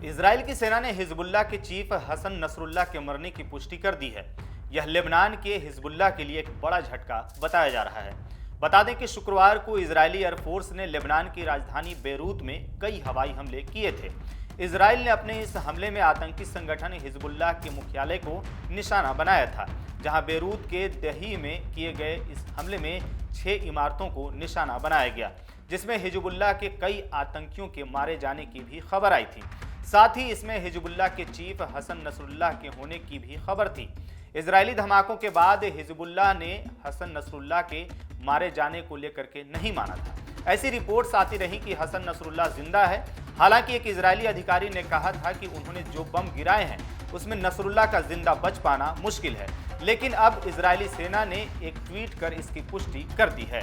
Israel की सेना ने हिजबुल्लाह के चीफ हसन नसरुल्लाह के मरने की पुष्टि कर दी है। यह लेबनान के हिजबुल्लाह के लिए एक बड़ा झटका बताया जा रहा है। बता दें कि शुक्रवार को इजरायली एयरफोर्स ने लेबनान की राजधानी बेरूत में कई हवाई हमले किए थे। इजराइल ने अपने इस हमले में आतंकी संगठन हिजबुल्लाह के मुख्यालय को निशाना बनाया था, जहां बेरूत के दही में किए गए इस हमले में 6 इमारतों को निशाना बनाया गया, जिसमें हिजबुल्लाह के कई आतंकियों के मारे जाने की भी खबर आई थी। साथ ही इसमें हिजबुल्लाह के चीफ हसन नसरुल्लाह के होने की भी खबर थी। इजरायली धमाकों के बाद हिजबुल्लाह ने हसन नसरुल्लाह के मारे जाने को लेकर के नहीं माना था। ऐसी रिपोर्ट्स आती रही कि हसन नसरुल्लाह जिंदा है। हालांकि एक इजरायली अधिकारी ने कहा था कि उन्होंने जो बम गिराए हैं उसमें नसरुल्लाह का जिंदा बच पाना मुश्किल है, लेकिन अब इजरायली सेना ने एक ट्वीट कर इसकी पुष्टि कर दी है।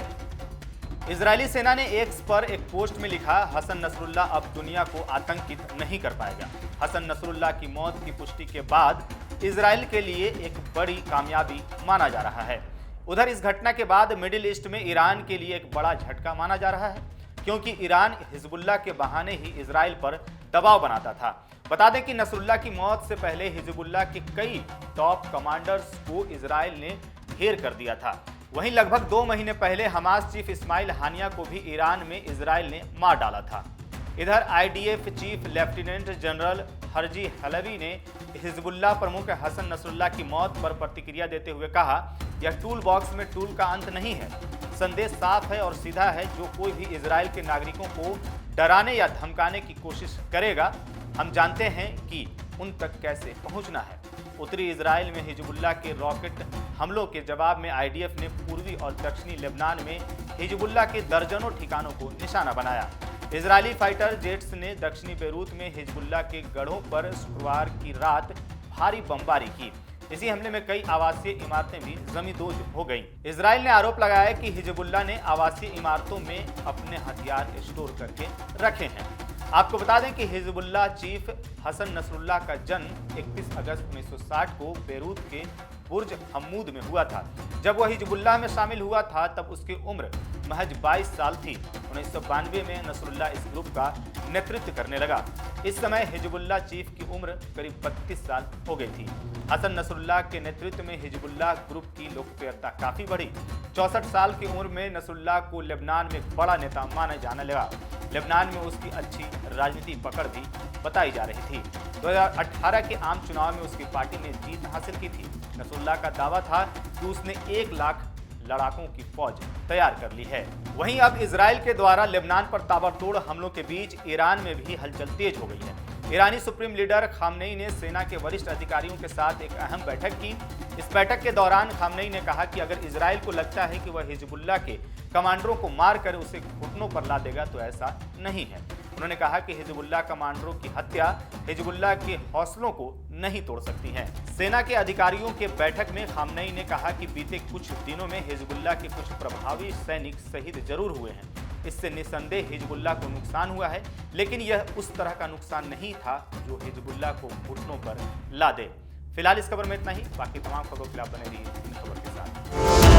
इजरायली सेना ने एक्स पर एक पोस्ट में लिखा, हसन नसरुल्लाह अब दुनिया को आतंकित नहीं कर पाएगा। हसन नसरुल्लाह की मौत की पुष्टि के बाद इजराइल के लिए एक बड़ी कामयाबी माना जा रहा है। उधर इस घटना के बाद मिडिल ईस्ट में ईरान के लिए एक बड़ा झटका माना जा रहा है, क्योंकि ईरान हिजबुल्लाह के बहाने ही इजराइल पर दबाव बनाता था। बता दें कि नसरुल्लाह की मौत से पहले हिजबुल्लाह के कई टॉप कमांडर्स को इजराइल ने ढेर कर दिया था। वहीं लगभग 2 महीने पहले हमास चीफ इस्माइल हानिया को भी ईरान में इजराइल ने मार डाला था। इधर IDF chief lieutenant general Herzi Halevi ने हिजबुल्लाह प्रमुख हसन नसरुल्लाह की मौत पर प्रतिक्रिया देते हुए कहा, यह टूल बॉक्स में टूल का अंत नहीं है। संदेश साफ है और सीधा है, जो कोई भी इजराइल के नागरिकों को डराने या धमकाने की कोशिश करेगा, हम जानते हैं कि उन तक कैसे पहुंचना है। उत्तरी इजराइल में हिजबुल्लाह के रॉकेट हमलों के जवाब में आईडीएफ ने पूर्वी और दक्षिणी लेबनान में हिजबुल्लाह के दर्जनों ठिकानों को निशाना बनाया। इजरायली फाइटर जेट्स ने दक्षिणी बेरूत में हिजबुल्लाह के गढ़ों पर शुक्रवार की रात भारी बमबारी की। इसी हमले में कई आवासीय इमारतें भी जमींदोज हो गईं। इजराइल ने आरोप लगाया कि हिजबुल्लाह ने आवासीय इमारतों में अपने हथियार स्टोर करके रखे हैं। आपको बता दें कि हिजबुल्लाह चीफ हसन नसरुल्लाह का जन्म 31 अगस्त 1960 को बेरूत के बुर्ज हम्मूद में हुआ था। जब वह हिजबुल्लाह में शामिल हुआ था तब उसकी उम्र महज 22 साल थी। 1992 में नसरुल्लाह इस ग्रुप का नेतृत्व करने लगा। इस समय हिजबुल्लाह चीफ की उम्र करीब 32 साल हो गई थी। हसन नसरुल्लाह के नेतृत्व में हिजबुल्लाह ग्रुप की लोकप्रियता काफी बढ़ी। 64 साल की उम्र में नसरुल्लाह को लेबनान में एक बड़ा नेता माना जाने लगा। लेबनान में उसकी अच्छी राजनीतिक पकड़ भी बताई जा रही थी। 2018 के आम चुनाव में उसकी पार्टी ने जीत हासिल की थी। नसरुल्लाह का दावा था कि उसने 1 लाख लड़ाकों की फौज तैयार कर ली है। वहीं अब इजराइल के द्वारा लेबनान पर ताबड़तोड़ हमलों के बीच ईरान में भी हलचल तेज हो गई है। ईरानी सुप्रीम लीडर खामनेई ने सेना के वरिष्ठ अधिकारियों के साथ एक अहम बैठक की। इस बैठक के दौरान खामनेई ने कहा कि अगर इजराइल को लगता है कि वह हिजबुल्लाह के कमांडरों को मारकर उसे घुटनों पर ला देगा तो ऐसा नहीं है। उन्होंने कहा कि हिजबुल्लाह कमांडरों की हत्या हिजबुल्लाह के हौसलों को नहीं तोड़ सकती है। सेना के अधिकारियों के बैठक में खामनेई ने कहा कि बीते कुछ दिनों में हिजबुल्लाह के कुछ प्रभावी सैनिक शहीद जरूर हुए हैं। इससे निस्संदेह हिजबुल्लाह को नुकसान हुआ है, लेकिन यह उस तरह का नुकसान नहीं था जो हिजबुल्लाह को घुटनों पर ला दे। फिलहाल इस खबर में इतना ही। बाकी तमाम खबरों के लिए आप बने रहिए इन खबर के साथ।